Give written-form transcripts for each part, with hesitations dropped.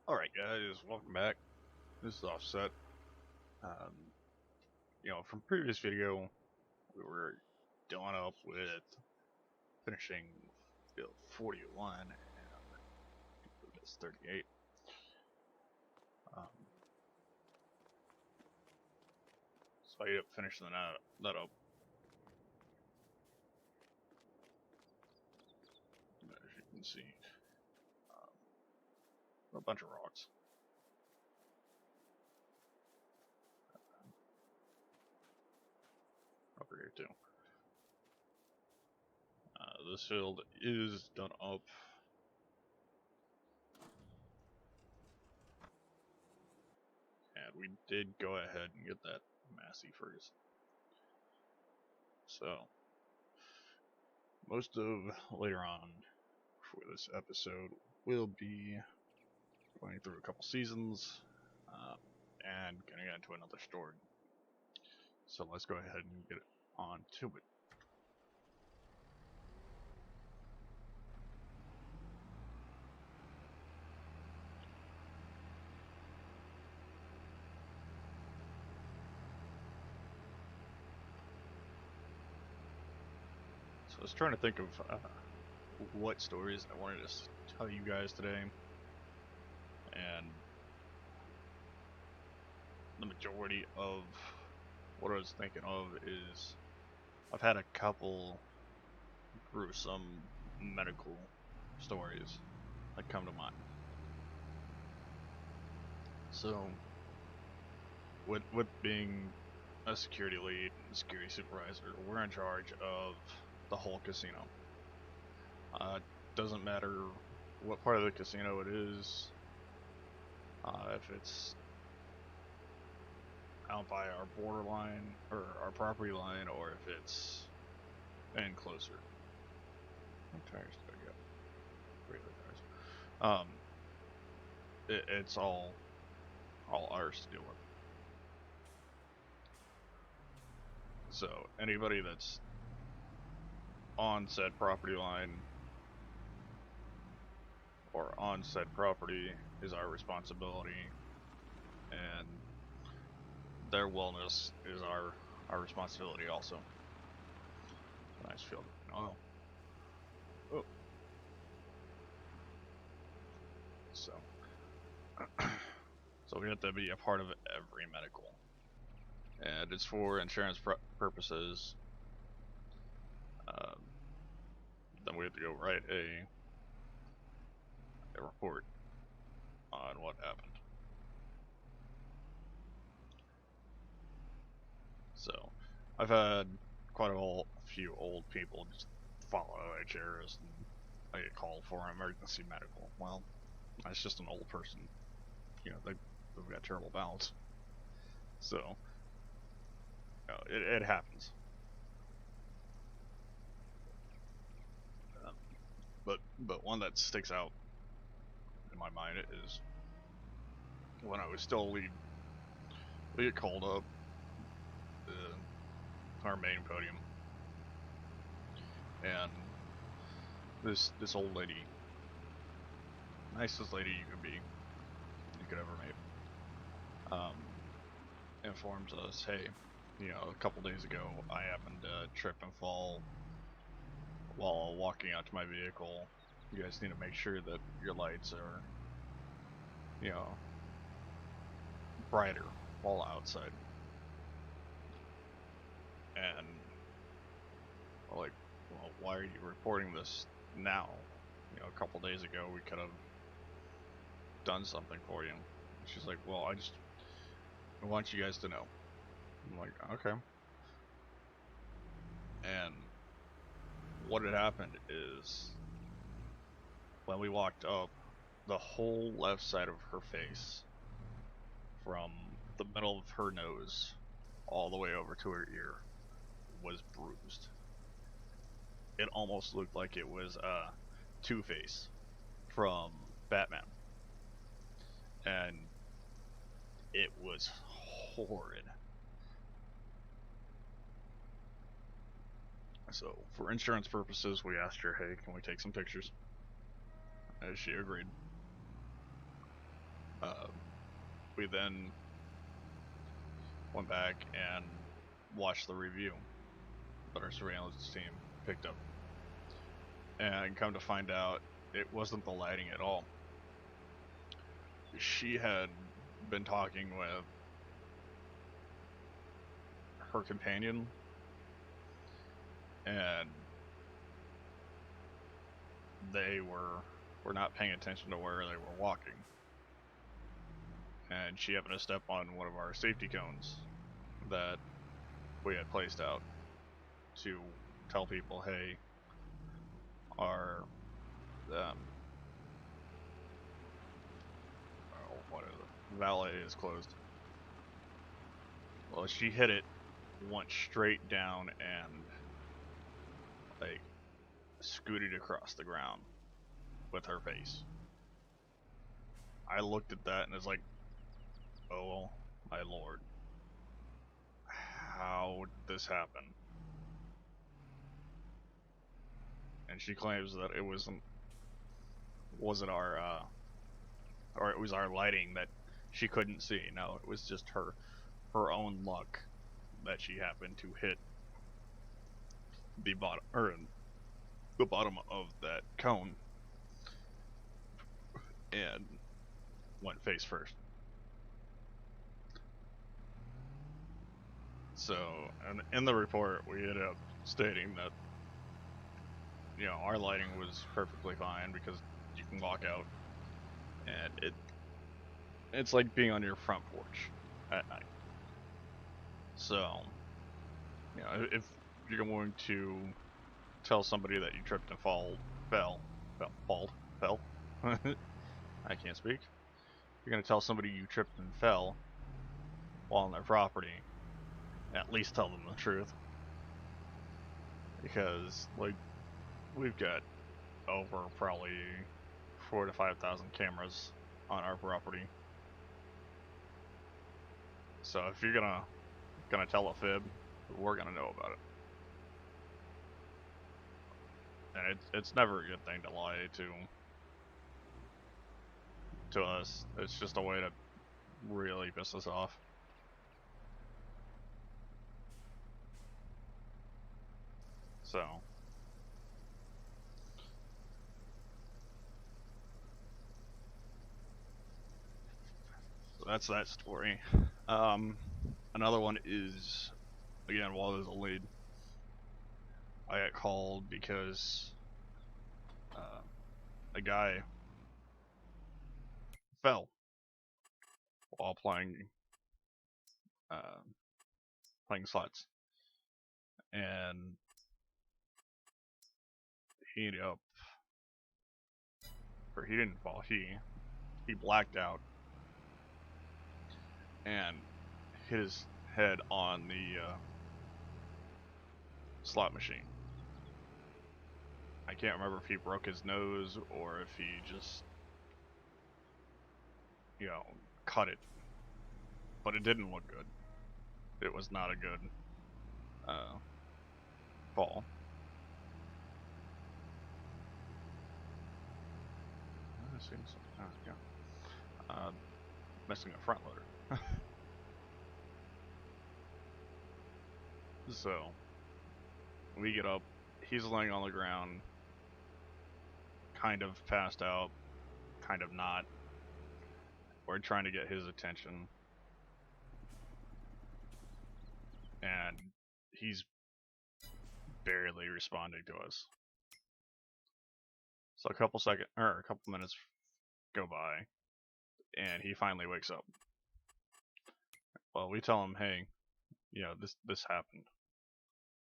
Alright guys, welcome back. This is Offset. Um, from previous video, we were done up with finishing build 41 and this 38. Um, so I ended up finishing that up. As you can see, a bunch of rocks. Over here too. This field is done up. And we did go ahead and get that Massey first. So, most of later on for this episode will be going through a couple seasons and getting into another story. So let's go ahead and get on to it. So I was trying to think of what stories I wanted to tell you guys today, and the majority of what I was thinking of is I've had a couple gruesome medical stories that come to mind. So with being a security lead, security supervisor, we're in charge of the whole casino. Doesn't matter what part of the casino it is, if it's out by our borderline or our property line, or if it's in closer. What tires do I get? Regular tires. It's all ours to deal with. So anybody that's on said property line or on said property is our responsibility, and their wellness is our responsibility also. Nice field of oil. Oh. So so we have to be a part of every medical, and it's for insurance purposes. Then we have to go write a report on what happened. So I've had quite a few old people just follow OHRs, and I get called for an emergency medical. Well, that's just an old person. They've got terrible bowels. So it happens. But one that sticks out in my mind is when I was still a lead. We get called up our main podium, and this old lady, nicest lady you could ever meet, informs us, hey, a couple days ago I happened to trip and fall while walking out to my vehicle. You guys need to make sure that your lights are, brighter while outside. And we're like, well, why are you reporting this now? A couple days ago we could have done something for you. And she's like, well, I want you guys to know. I'm like, okay. And what had happened is when we walked up, the whole left side of her face, from the middle of her nose all the way over to her ear, was bruised. It almost looked like it was Two-Face from Batman. And it was horrid. So, for insurance purposes, we asked her, hey, can we take some pictures? And she agreed. Uh, we then went back and watched the review that our surveillance team picked up. And come to find out, it wasn't the lighting at all. She had been talking with her companion, and they were not paying attention to where they were walking. And she happened to step on one of our safety cones that we had placed out to tell people, hey, our what is it? Valet is closed. Well, she hit it, went straight down, and like scooted across the ground with her face. I looked at that and was like, oh my lord, how did this happen? And she claims that it wasn't our or it was our lighting that she couldn't see. No, it was just her own luck that she happened to hit the bottom of that cone and went face first. So, and in the report, we ended up stating that, you know, our lighting was perfectly fine because you can walk out and it's like being on your front porch at night. So, you know, if you're going to tell somebody that you tripped and fell, I can't speak. You're going to tell somebody you tripped and fell while on their property, at least tell them the truth. Because, like, we've got over probably 4,000 to 5,000 cameras on our property. So if you're gonna tell a fib, we're gonna know about it. And it's never a good thing to lie to us. It's just a way to really piss us off. So that's that story. Another one is, again, while there's a lead, I got called because a guy fell while playing slots, and he ended up, or he didn't fall. He blacked out and hit his head on the slot machine. I can't remember if he broke his nose or if he just, you know, cut it. But it didn't look good. It was not a good fall. I've seen something. Yeah. Missing a front loader. So we get up. He's laying on the ground, kind of passed out, kind of not. We're trying to get his attention, and he's barely responding to us. So a couple minutes go by, and he finally wakes up. Well, we tell him, hey, you know, this happened.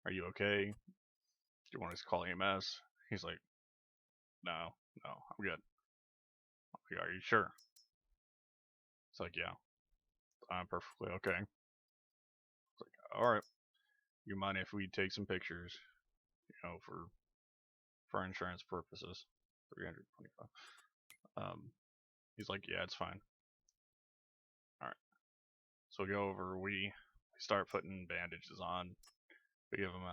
Are you okay? Do you want us to call EMS? He's like, no, I'm good. Like, are you sure? It's like, yeah, I'm perfectly okay. It's like, all right. You mind if we take some pictures, you know, for insurance purposes? 325. He's like, yeah, it's fine. All right. So we go over. We start putting bandages on. We give him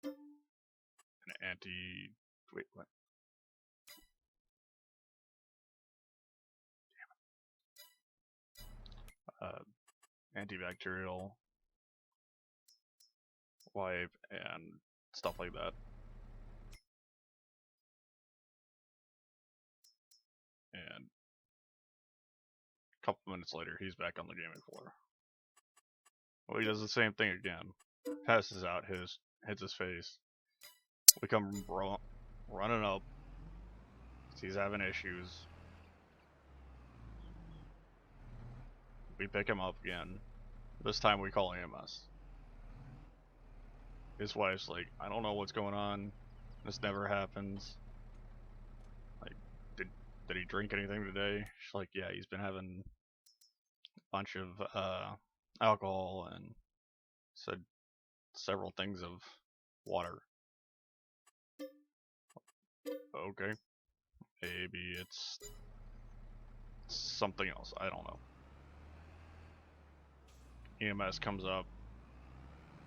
an anti. Wait, what? antibacterial wipe and stuff like that. And a couple minutes later, he's back on the gaming floor. Well, he does the same thing again. Passes out, hits his face. We come running up. He's having issues. We pick him up again. This time we call EMS. His wife's like, I don't know what's going on. This never happens. Like, did he drink anything today? She's like, yeah, he's been having a bunch of alcohol and said several things of water. Okay. Maybe it's something else. I don't know. EMS comes up.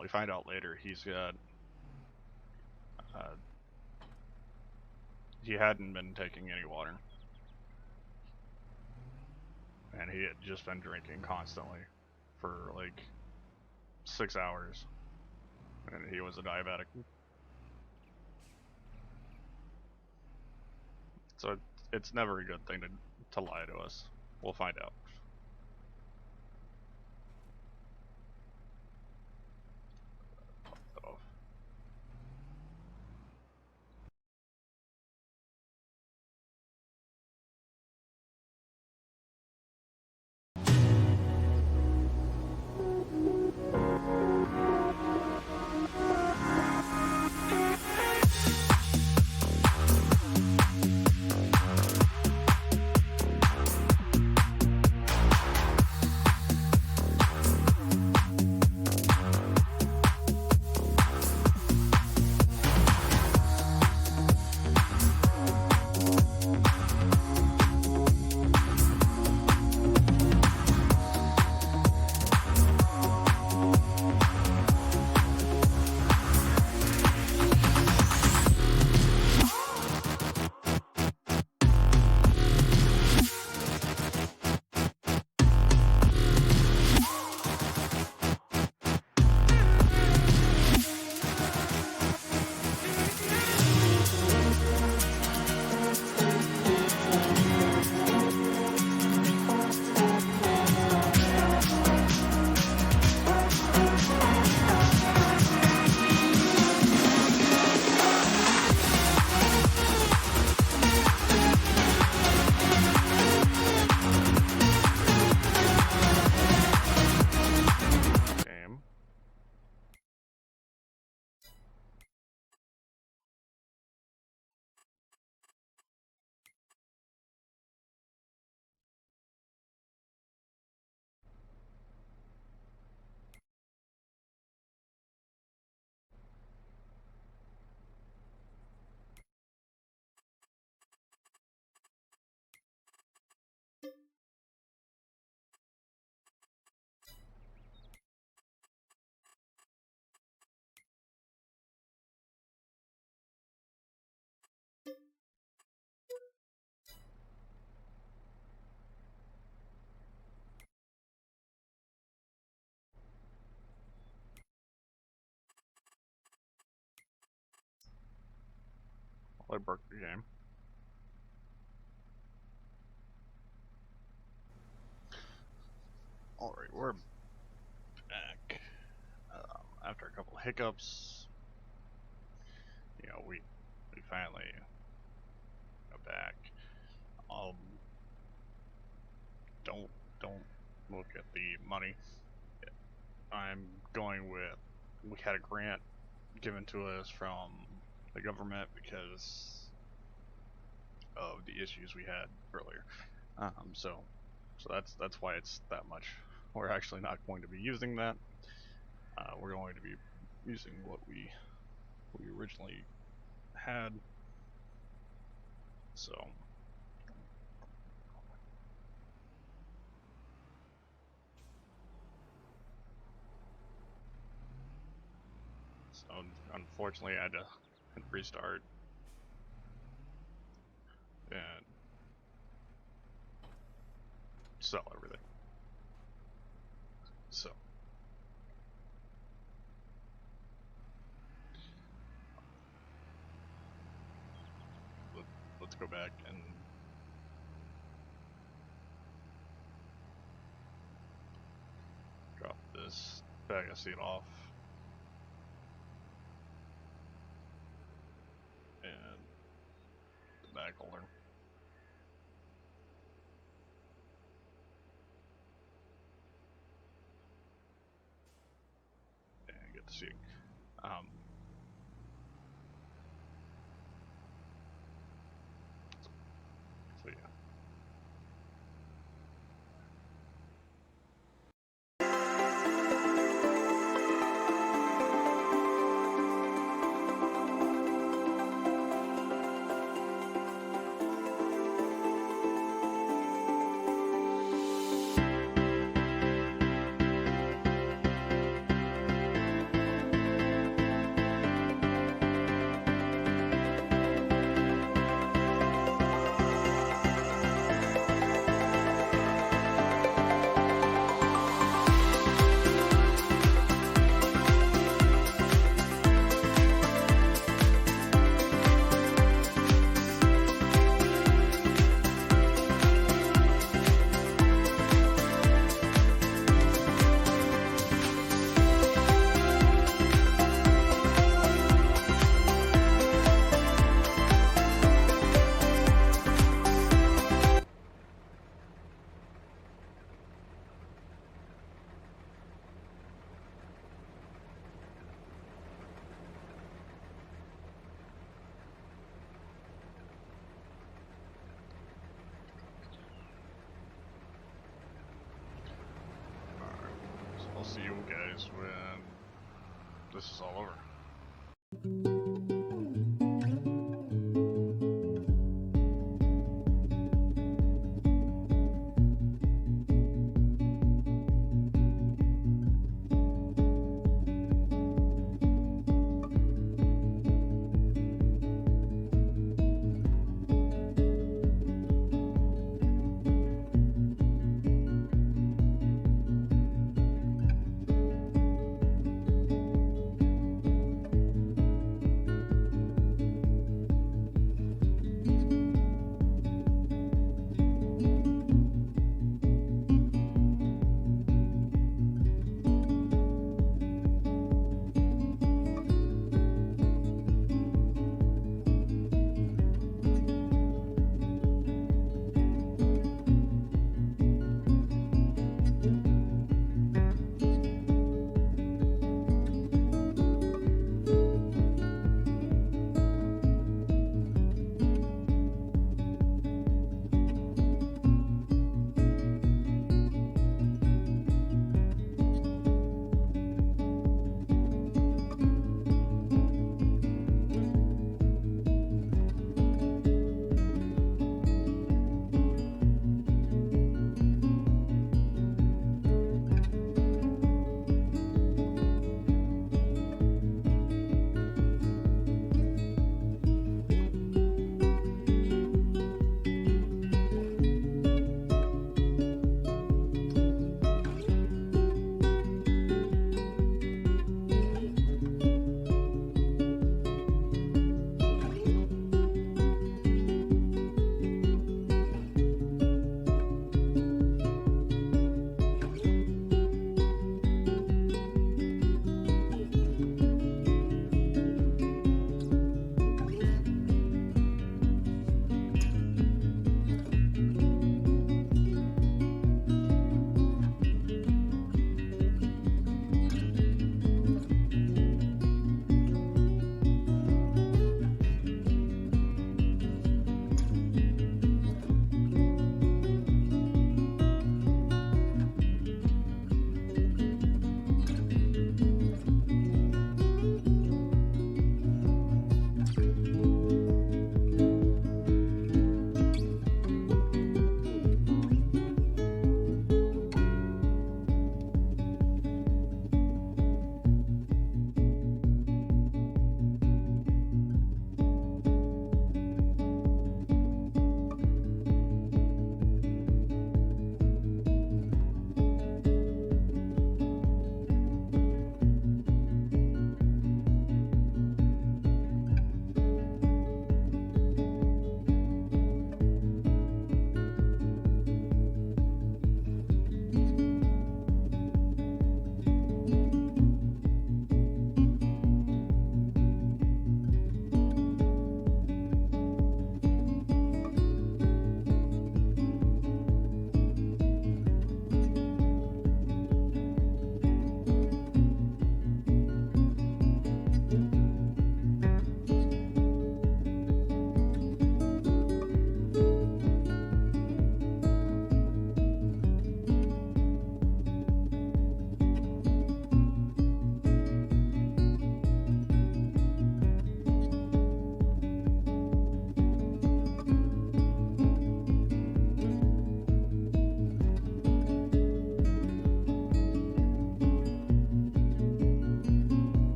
We find out later he's got he hadn't been taking any water, and he had just been drinking constantly for like 6 hours, and he was a diabetic. So it's never a good thing to lie to us. We'll find out. So, game. I broke the game. Alright, we're back. After a couple hiccups, you know, we finally got back. Don't look at the money. I'm going with, we had a grant given to us from the government because of the issues we had earlier. So that's why it's that much. We're actually not going to be using that. We're going to be using what we originally had. So unfortunately I had to restart and sell everything. go back and drop this bag of seed off. And the bag holder. And get the seed. So yeah. I'll see you guys when this is all over.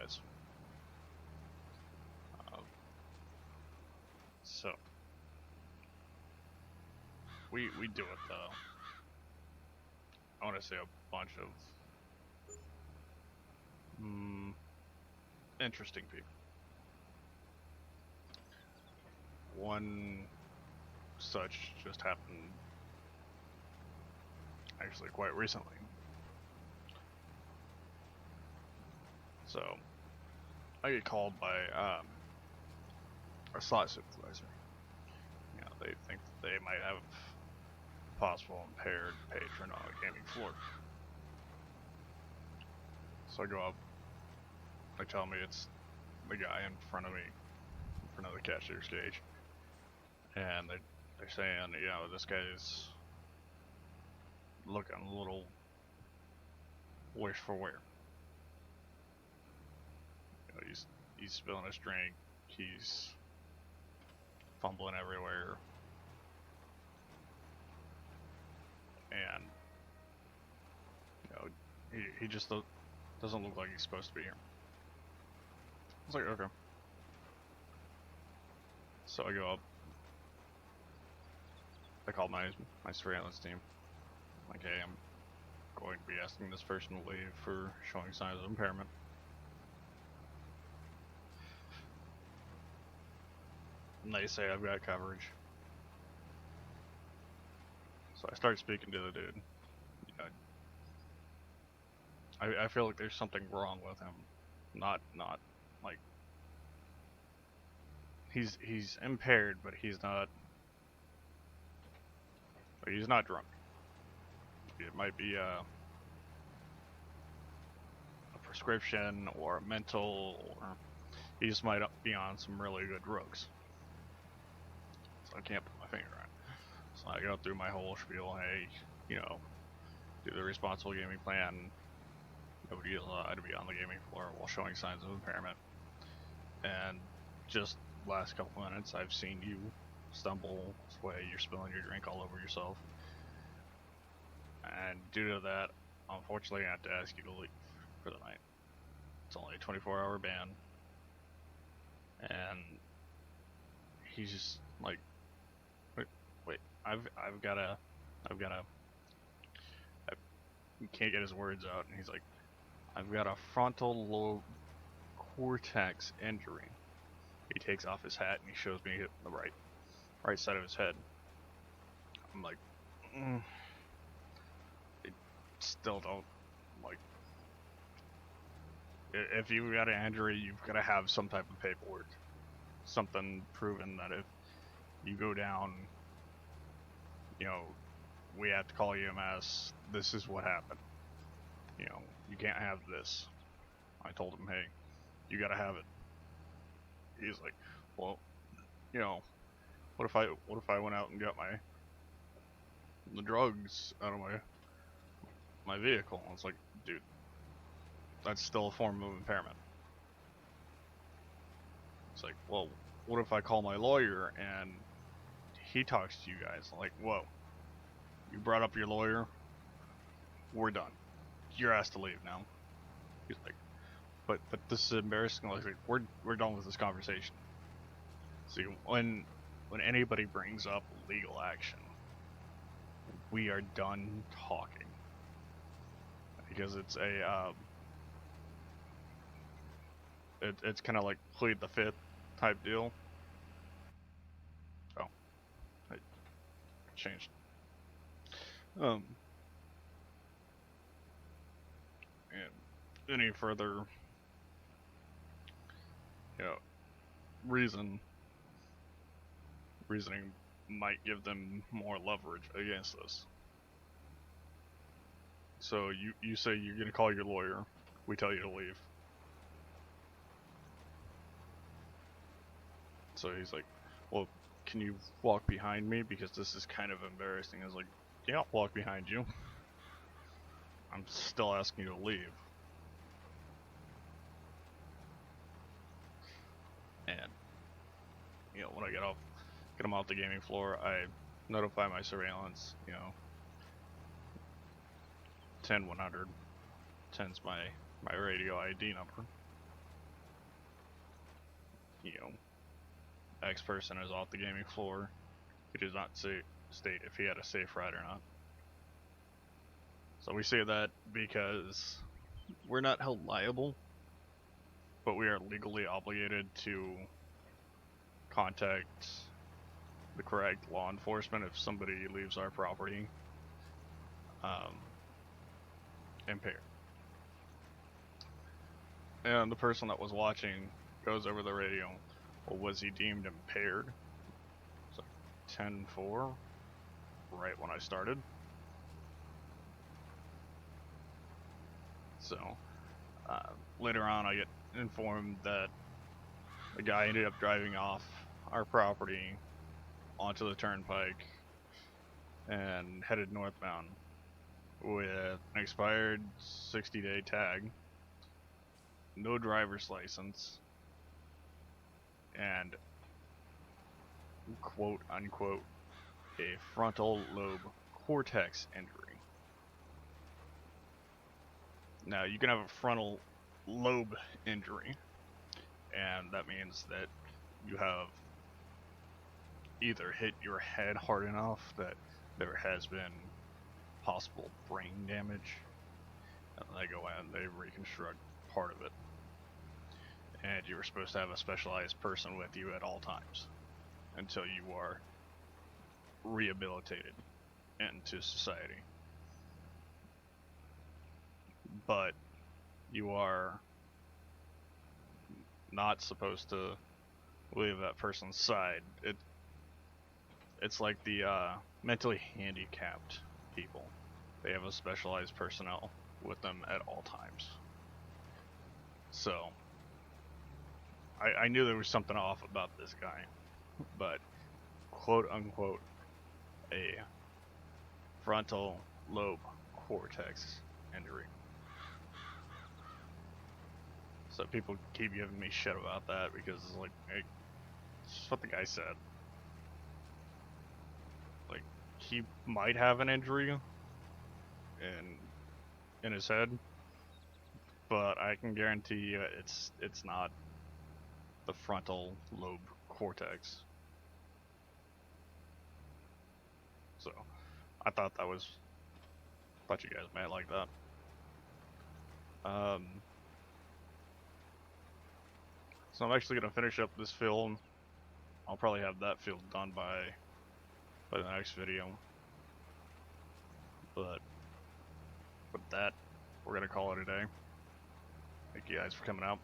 guys. So we do it though. I want to say a bunch of interesting people. One such just happened actually quite recently. So I get called by a slot supervisor. You know, they think that they might have possible impaired patron on a gaming floor. So I go up. They tell me it's the guy in front of me, in front of the cashier's cage, and they're saying, you know, this guy's looking a little worse for wear. You know, he's spilling his drink. He's fumbling everywhere, and you know, he just doesn't look like he's supposed to be here. I was like, okay. So I go up. I called my surveillance team. Like, hey, I'm going to be asking this person to leave for showing signs of impairment. And they say I've got coverage. So I start speaking to the dude. You know, I feel like there's something wrong with him. Not like he's impaired, but he's not drunk. It might be a prescription or a mental, or he just might be on some really good drugs. So I can't put my finger on it. So I go through my whole spiel. Hey, you know, do the responsible gaming plan. Nobody is allowed to be on the gaming floor while showing signs of impairment. And just last couple minutes, I've seen you stumble this way. You're spilling your drink all over yourself. And due to that, unfortunately, I have to ask you to leave for the night. It's only a 24-hour ban. And he's just like, wait, I've gotta, he can't get his words out, and he's like, I've got a frontal lobe cortex injury. He takes off his hat and he shows me the right side of his head. I'm like, I still don't, like, if you've got an injury, you've got to have some type of paperwork. Something proven that if you go down, you know, we have to call EMS, this is what happened. You know, you can't have this. I told him, hey, you gotta have it. He's like, well, you know, what if I went out and got the drugs out of my vehicle? And it's like, dude, that's still a form of impairment. It's like, well, what if I call my lawyer and he talks to you guys? Like, whoa, you brought up your lawyer, we're done. You're asked to leave now. He's like, but this is embarrassing. Like, we're done with this conversation. See, when anybody brings up legal action, we are done talking, because it's it's kind of like plead the fifth type deal. Oh, I changed. And any further, you know, reasoning might give them more leverage against us. So you say you're gonna call your lawyer, we tell you to leave. So he's like, well, can you walk behind me, because this is kind of embarrassing. I was like, yeah, I'll walk behind you. I'm still asking you to leave. And, you know, when I get him off the gaming floor, I notify my surveillance, you know, 10-100. 10's my radio ID number. X person is off the gaming floor. He does not state if he had a safe ride or not. So we say that because we're not held liable, but we are legally obligated to contact the correct law enforcement if somebody leaves our property impaired. And the person that was watching goes over the radio. Well, was he deemed impaired? It's like 10-4, right when I started. So, later on I get informed that the guy ended up driving off our property onto the turnpike and headed northbound with an expired 60-day tag, no driver's license, and quote unquote a frontal lobe cortex injury. Now, you can have a frontal lobe injury, and that means that you have either hit your head hard enough that there has been possible brain damage, and they go in and they reconstruct part of it. And you were supposed to have a specialized person with you at all times until you are rehabilitated into society. But you are not supposed to leave that person's side. It's like the mentally handicapped people. They have a specialized personnel with them at all times. So I knew there was something off about this guy, but quote unquote a frontal lobe cortex injury. So people keep giving me shit about that because it's like, hey, it's just what the guy said. Like, he might have an injury in his head, but I can guarantee you it's not the frontal lobe cortex. So I thought you guys might like that. So I'm actually gonna finish up this film. I'll probably have that field done by the next video. But with that, we're gonna call it a day. Thank you guys for coming out.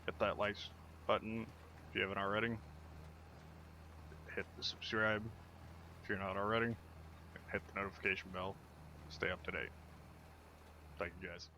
Hit that like button if you haven't already. Hit the subscribe if you're not already. Hit the notification bell. Stay up to date. Thank you guys.